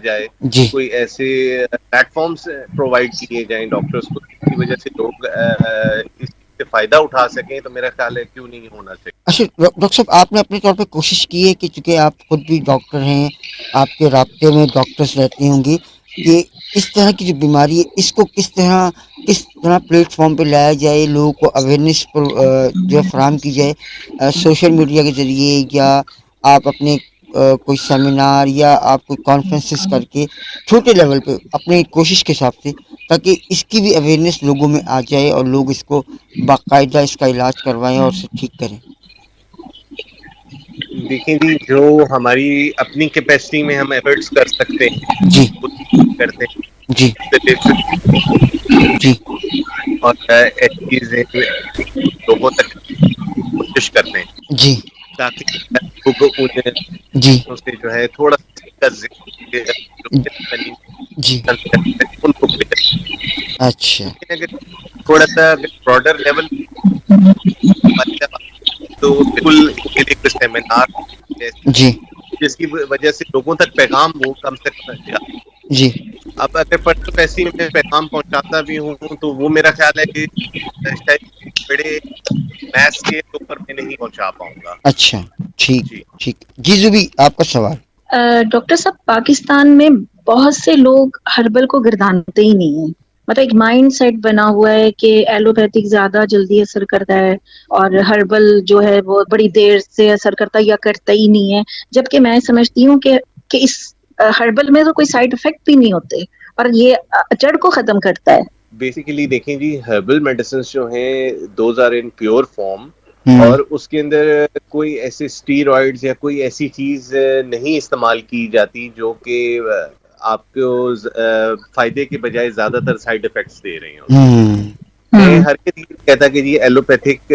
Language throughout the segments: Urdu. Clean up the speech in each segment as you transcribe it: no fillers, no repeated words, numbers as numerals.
جائے, جی کوئی ایسے پلیٹ فارمس پرووائڈ کیے جائیں ڈاکٹرز کو جس کی وجہ سے لوگ اس سے فائدہ اٹھا سکیں, تو میرا خیال ہے کیوں نہیں ہونا چاہیے. اچھا ڈاکٹر صاحب, آپ نے اپنے طور پہ کوشش کی ہے کہ چونکہ آپ خود بھی ڈاکٹر ہیں, آپ کے رابطے میں ڈاکٹرس رہتے ہوں گے, کہ اس طرح کی جو بیماری ہے اس کو کس طرح پلیٹ فارم پہ لایا جائے, لوگوں کو اویئرنیس پر جو ہے فراہم کی جائے, سوشل میڈیا کے ذریعے, یا آپ اپنے کوئی سیمینار, یا آپ کوئی کانفرنسز کر کے چھوٹے لیول پہ اپنی کوشش کے حساب سے, تاکہ اس کی بھی اویئرنیس لوگوں میں آ جائے اور لوگ اس کو باقاعدہ اس کا علاج کروائیں اور اسے ٹھیک کریں. دیکھیں جی, جو ہماری اپنی کیپیسٹی میں ہم ایفرٹس کر سکتے ہیں جی وہ کرتے جی ہیں, جی اور ایسی چیزیں لوگوں تک کوشش کرتے ہیں جی تاکہ لوگ جی ان سے جو ہے تھوڑا سا جی ان کو clear. اچھا لیکن اگر تھوڑا سا براڈر لیول تو بالکل اس کے لیے کوئی سیمینار جی جس کی وجہ سے لوگوں تک پیغام وہ کم سے کم جائے. جی اب اگر پرسنل پیسے میں پیغام پہنچاتا بھی ہوں تو وہ میرا خیال ہے کہ شاید بڑے میس کے اوپر میں نہیں پہنچا پاؤں گا. اچھا ٹھیک جی ٹھیک. جی زبی, آپ کا سوال. ڈاکٹر صاحب, پاکستان میں بہت سے لوگ ہربل کو گردانتے ہی نہیں ہیں. مطلب ایک مائنڈ سیٹ بنا ہوا ہے کہ ایلوپیتھک زیادہ جلدی اثر کرتا ہے اور ہربل جو ہے وہ بڑی دیر سے اثر کرتا ہے یا کرتا ہی نہیں ہے, جبکہ میں سمجھتی ہوں کہ اس ہربل میں تو کوئی سائیڈ افیکٹ بھی نہیں ہوتے اور یہ جڑ کو ختم کرتا ہے. بیسیکلی دیکھیں جی, ہربل میڈیسنس جو ہیں those are in pure form, ہوں اور اس کے اندر کوئی ایسے اسٹیرائڈز یا کوئی ایسی چیز نہیں استعمال کی جاتی جو کہ آپ کو فائدے کے بجائے زیادہ تر سائڈ افیکٹس دے رہی ہوتی ہیں. ہوں میں ہر کہتا کہ یہ ایلوپیتھک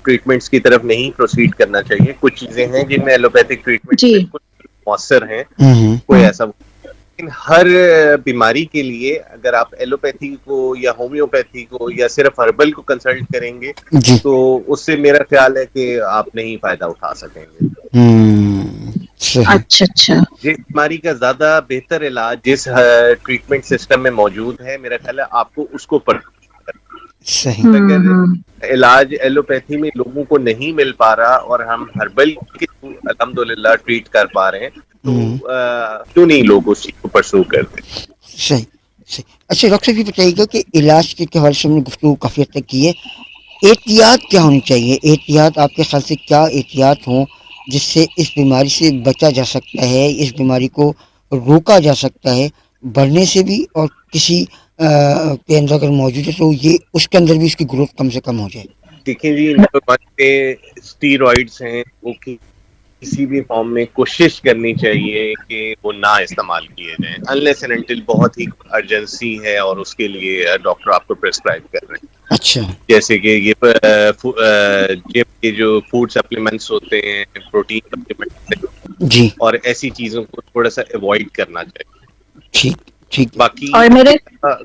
ٹریٹمنٹس کی طرف نہیں پروسیڈ کرنا چاہیے. کچھ چیزیں ہیں جن میں ایلوپیتھک ٹریٹمنٹ جی بالکل مؤثر ہیں, ہوں کوئی ایسا, لیکن ہر بیماری کے لیے اگر آپ ایلوپیتھی کو یا ہومیوپیتھی کو یا صرف ہربل کو کنسلٹ کریں گے جی تو اس سے میرا خیال ہے کہ آپ نہیں فائدہ اٹھا سکیں گے. صحیح. اچھا اچھا. جس بیماری کا زیادہ بہتر علاج جس ٹریٹمنٹ سسٹم میں موجود ہے, میرا خیال ہے آپ کو اس کو صحیح. اگر ہوں. علاج ایلوپیتھی میں لوگوں کو نہیں مل پا رہا اور ہم ہربل کے الحمد للہ ٹریٹ کر پا رہے ہیں, تو کیوں نہیں لوگ اس چیز کو پرسو کرتے. صحیح صحیح. اچھا ڈاکٹر صاحب, یہ بتائیے گا کہ علاج کے حوالے سے ہم نے گفتگو کافی حد تک کی ہے, احتیاط کیا ہونی چاہیے؟ احتیاط آپ کے خیال سے کیا احتیاط ہوں جس سے اس بیماری سے بچا جا سکتا ہے, اس بیماری کو روکا جا سکتا ہے بڑھنے سے بھی, اور کسی کے اندر اگر موجود ہے تو یہ اس کے اندر بھی اس کی گروتھ کم سے کم ہو جائے؟ دیکھیں جی, نمبر 1 پہ اسٹیرائڈس ہیں وہ کسی بھی فارم میں کوشش کرنی چاہیے کہ وہ نہ استعمال کیے جائیں انلیس اینڈ انٹل بہت ہی ارجنسی ہے اور اس کے لیے ڈاکٹر آپ کو پرسکرائب کر رہے ہیں. اچھا. جیسے کہ یہ جو فوڈ سپلیمنٹس ہوتے ہیں, پروٹین سپلیمنٹس, جی اور ایسی چیزوں کو تھوڑا سا اوائڈ کرنا چاہیے. ٹھیک ٹھیک. باقی اور میرے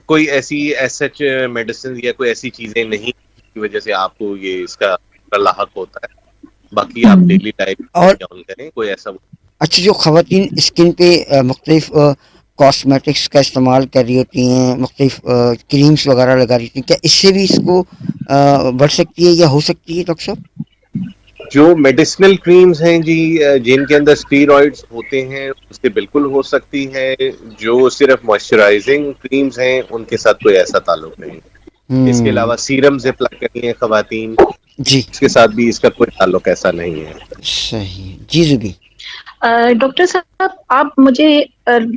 کوئی ایسی سچ میڈیسن یا کوئی ایسی چیزیں نہیں کی وجہ سے آپ کو یہ اس کا لاحق ہوتا ہے. باقی آپ ڈیلی لائف اور ڈاؤن کریں, کوئی ایسا. اچھا, جو خواتین اسکن پہ مختلف کاسمیٹکس کا استعمال کر رہی ہوتی ہیں, مختلف کریمس وغیرہ لگا رہی ہوتی ہیں, کیا اس سے بھی اس کو بڑھ سکتی ہے یا ہو سکتی ہے ڈاکٹر صاحب؟ جو میڈیسنل کریمز ہیں جی, جن کے اندر اسٹیرائڈس ہوتے ہیں, اس سے بالکل ہو سکتی ہے. جو صرف موئسچرائزنگ کریمز ہیں ان کے ساتھ کوئی ایسا تعلق نہیں. اس کے علاوہ سیرمز اپلائی کرنی ہے خواتین, جی اس کے ساتھ بھی اس کا کوئی تعلق ایسا نہیں ہے. صحیح. جی زبی. ڈاکٹر صاحب, آپ مجھے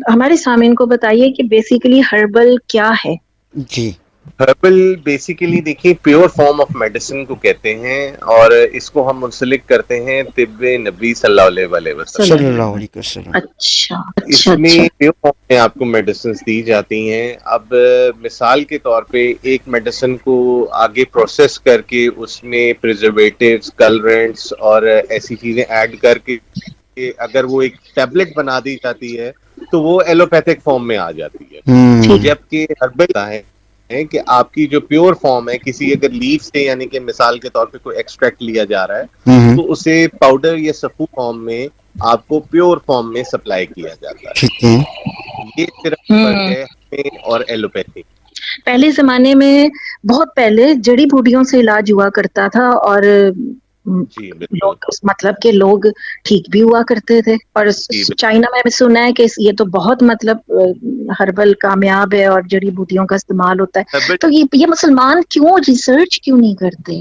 ہمارے سامعین کو بتائیے کہ بیسیکلی ہربل کیا ہے؟ جی. ہربل بیسیکلی دیکھیے پیور فارم آف میڈیسن کو کہتے ہیں, اور اس کو ہم منسلک کرتے ہیں طب نبی صلی اللہ علیہ وسلم. صلی اللہ علیہ وسلم. اچھا اس اچھا میں اچھا. پیور فارم میں آپ کو میڈیسنس دی جاتی ہیں. اب مثال کے طور پہ ایک میڈیسن کو آگے پروسیس کر کے اس میں پریزرویٹوز, کلرنٹس اور ایسی چیزیں ایڈ کر کے کہ اگر وہ ایک ٹیبلٹ بنا دی جاتی ہے تو وہ ایلوپیتھک فارم میں آ جاتی ہے. جبکہ ہربل ہے کہ آپ کی جو پیور فارم ہے, کسی اگر لیف سے, یعنی کہ مثال کے طور پہ کوئی ایکسٹریکٹ لیا جا رہا ہے تو اسے پاؤڈر یا سفو فارم میں آپ کو پیور فارم میں سپلائی کیا جاتا ہے. ٹھیک ہے. یہ صرف فرق ہے ہمیں اور ایلوپیتھی. پہلے زمانے میں بہت پہلے جڑی بوٹیوں سے علاج ہوا کرتا تھا اور جی بالکل. لوگ مطلب کہ لوگ ٹھیک بھی ہوا کرتے تھے. اور جی چائنا میں سنا ہے کہ یہ تو بہت مطلب ہربل کامیاب ہے اور جڑی بوٹیوں کا استعمال ہوتا ہے. بالکل. تو یہ مسلمان کیوں ریسرچ کیوں نہیں کرتے؟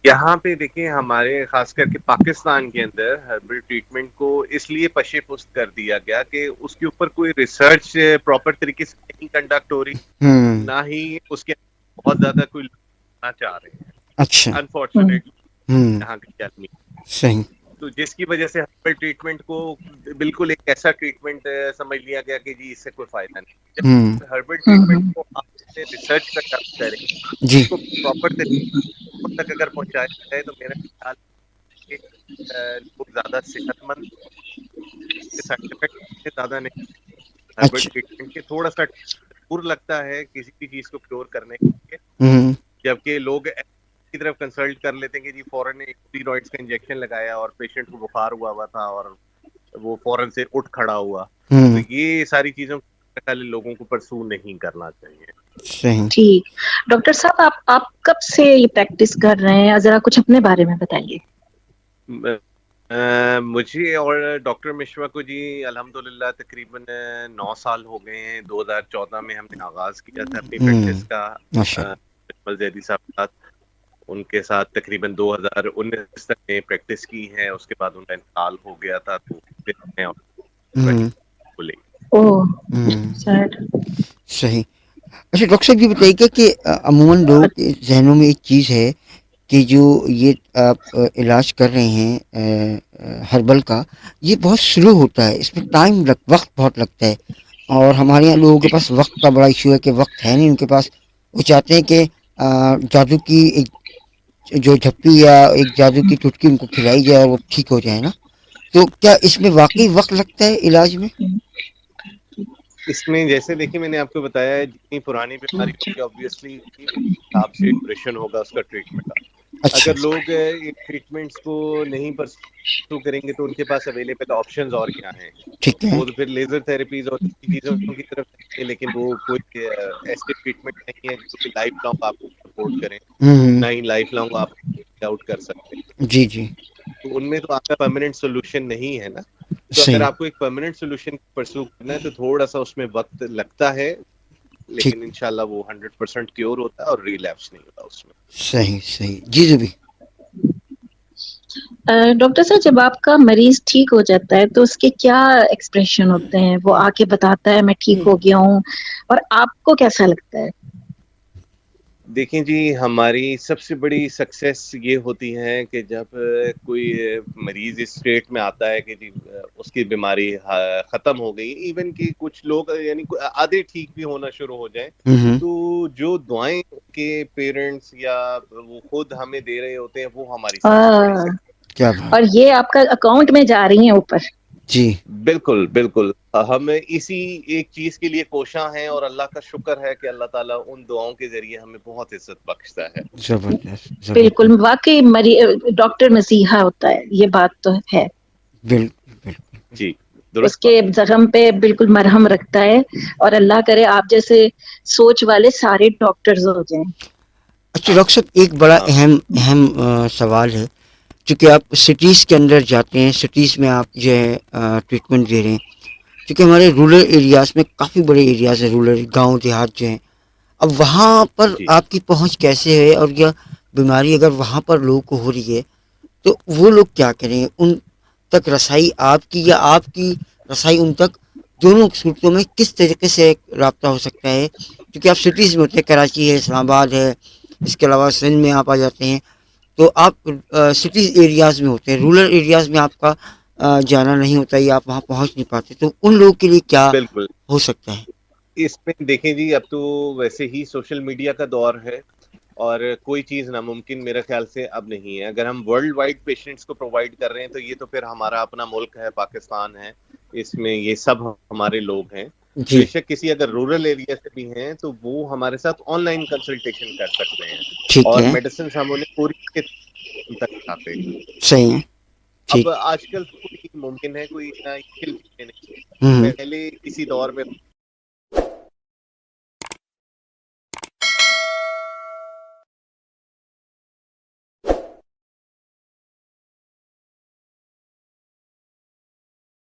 یہاں پہ دیکھیں ہمارے خاص کر کے پاکستان کے اندر ہربل ٹریٹمنٹ کو اس لیے پشے پست کر دیا گیا کہ اس کے اوپر کوئی ریسرچ پراپر طریقے سے نہیں کنڈکٹ ہو رہی, نہ ہی اس کے بہت زیادہ کوئی لوگ چاہ رہے ہیں. اچھا. انفارچونیٹلی یہاں کی آدمی, صحیح. تو جس کی وجہ سے ہربل ٹریٹمنٹ کو بالکل ایک ایسا ٹریٹمنٹ سمجھ لیا گیا کہ جی اس سے کوئی فائدہ نہیں. جب ہربل ٹریٹمنٹ کو آپ ریسرچ کنڈکٹ کریں, جی. اس کو پراپر تک اگر پہنچایا جائے تو میرا خیال ہے کہ لوگ زیادہ صحت مند, سائڈ افیکٹ زیادہ نہیں. ہربل اچھا. ٹریٹمنٹ کے تھوڑا سا دور لگتا ہے کسی بھی چیز کو کیور کرنے کے لیے, جبکہ لوگ کی طرف کنسلٹ کر لیتے ہیں کہ جی فوراً اسٹیرائڈز کا انجیکشن لگایا اور پیشنٹ کو بخار ہوا تھا اور وہ فوراً سے اٹھ کھڑا ہوا. تو یہ ساری چیزوں کو لوگوں کو پرسو نہیں کرنا چاہیے. صحیح. ٹھیک. ڈاکٹر صاحب آپ کب سے یہ پریکٹس کر رہے ہیں؟ ذرا کچھ اپنے بارے میں بتائیے. مجھے اور ڈاکٹر مشوا کو جی الحمدللہ تقریباً 9 سال ہو گئے ہیں. 2014 میں ہم نے آغاز کیا تھا اپنی پریکٹس کا زیدی صاحب کے ساتھ. ان کے ساتھ تقریباً 2019 تک میں پریکٹس کی ہے. اس کے بعد ان کا انتقال ہو گیا تھا تو صحیح. اچھا ڈاکٹر صاحب یہ بتائیے کہ عموماً لوگوں کے ذہنوں میں ایک چیز ہے کہ جو یہ آپ علاج کر رہے ہیں ہربل کا, یہ بہت سلو ہوتا ہے, اس میں وقت بہت لگتا ہے. اور ہمارے یہاں لوگوں کے پاس وقت کا بڑا ایشو ہے کہ وقت ہے نہیں ان کے پاس. وہ چاہتے ہیں کہ جادو کی ایک جو جھپی یا ایک جادو کی ٹٹکی ان کو کھلائی جائے اور وہ ٹھیک ہو جائے نا. تو کیا اس میں واقعی وقت لگتا ہے علاج میں؟ اس میں جیسے دیکھیں میں نے آپ کو بتایا ہے جتنی پرانی بیماری ہوگی آبویسلی آپ سے ڈیوریشن ہوگا اس کا ٹریٹمنٹ کا. اچھا. اگر لوگ ٹریٹمنٹس کو نہیں پرسو کریں گے تو ان کے پاس اویلیبل آپشنز اور کیا ہیں. ٹھیک ہے. وہ تو پھر لیزر تھراپیز اور چیزوں کی طرف ہے, لیکن وہ کوئی ایسے ٹریٹمنٹ نہیں ہے جو کہ لائف لانگ آپ کو سپورٹ کریں, نہ ہی لائف لانگ آپ آؤٹ کر سکتے ہیں. جی جی. تو ان میں تو آپ کا پرماننٹ سولوشن نہیں ہے نا. تو اگر صحیح. آپ کو ایک پرماننٹ سولوشن پرسو کرنا ہے تو تھوڑا سا اس میں وقت لگتا ہے, ٹھیک. لیکن انشاءاللہ وہ 100% کیور ہوتا ہے اور ریلیپس نہیں ہوتا اس میں. صحیح صحیح. جی زبی. ڈاکٹر صاحب جب آپ کا مریض ٹھیک ہو جاتا ہے تو اس کے کیا ایکسپریشن ہوتے ہیں؟ وہ آ کے بتاتا ہے میں ٹھیک ہو گیا ہوں, اور آپ کو کیسا لگتا ہے؟ دیکھیں جی ہماری سب سے بڑی سکسیس یہ ہوتی ہے کہ جب کوئی مریض اس اسٹیٹ میں آتا ہے کہ جی اس کی بیماری ختم ہو گئی, ایون کہ کچھ لوگ یعنی آدھے ٹھیک بھی ہونا شروع ہو جائیں, تو جو دعائیں کے پیرنٹس یا وہ خود ہمیں دے رہے ہوتے ہیں وہ ہماری سب سے بڑی سکسیس. کیا بات. اور یہ آپ کا اکاؤنٹ میں جا رہی ہیں اوپر. جی بالکل بالکل. ہم اسی ایک چیز کے لیے کوشاں ہیں اور اللہ کا شکر ہے کہ اللہ تعالیٰ ان دعاؤں کے ذریعے ہمیں بہت عزت بخشتا ہے. زبردست. بالکل واقعی ڈاکٹر مسیحا ہوتا ہے, یہ بات تو ہے. بالکل بالکل. جی اس درست کے بات. زخم پہ بالکل مرہم رکھتا ہے, اور اللہ کرے آپ جیسے سوچ والے سارے ڈاکٹرز ہو جائیں. اچھا ڈاکٹر صاحب ایک بڑا اہم سوال ہے, چونکہ آپ سٹیز کے اندر جاتے ہیں, سٹیز میں آپ جو ہے ٹریٹمنٹ دے رہے ہیں, چونکہ ہمارے رورل ایریاز میں کافی بڑے ایریاز ہیں, رورل گاؤں دیہات جو ہیں, اب وہاں پر جی آپ کی پہنچ کیسے ہے؟ اور یہ بیماری اگر وہاں پر لوگوں کو ہو رہی ہے تو وہ لوگ کیا کریں؟ ان تک رسائی آپ کی یا آپ کی رسائی ان تک, دونوں صورتوں میں کس طریقے سے رابطہ ہو سکتا ہے؟ کیونکہ آپ سٹیز میں ہوتے ہیں, کراچی ہے, اسلام آباد ہے, اس کے علاوہ سندھ میں آپ آ جاتے ہیں, تو آپ سٹیز ایریاز میں ہوتے ہیں, رورل ایریاز میں آپ کا جانا نہیں ہوتا یا آپ وہاں پہنچ نہیں پاتے, تو ان لوگوں کے لیے کیا بالکل. ہو سکتا ہے؟ اس میں دیکھیں جی اب تو ویسے ہی سوشل میڈیا کا دور ہے اور کوئی چیز ناممکن میرے خیال سے اب نہیں ہے. اگر ہم ورلڈ وائڈ پیشنٹس کو پرووائڈ کر رہے ہیں تو یہ تو پھر ہمارا اپنا ملک ہے, پاکستان ہے, اس میں یہ سب ہمارے لوگ ہیں. جی بے شک کسی اگر رورل ایریا سے بھی ہیں تو وہ ہمارے ساتھ آن لائن کنسلٹیشن کر سکتے ہیں, ٹھیک اور ہے. میڈیسنس ہم انہیں پوری تک آتے. صحیح ہے. ٹھیک. اب آج کل کوئی ممکن ہے کوئی نہیں. ہوں. پہلے کسی دور میں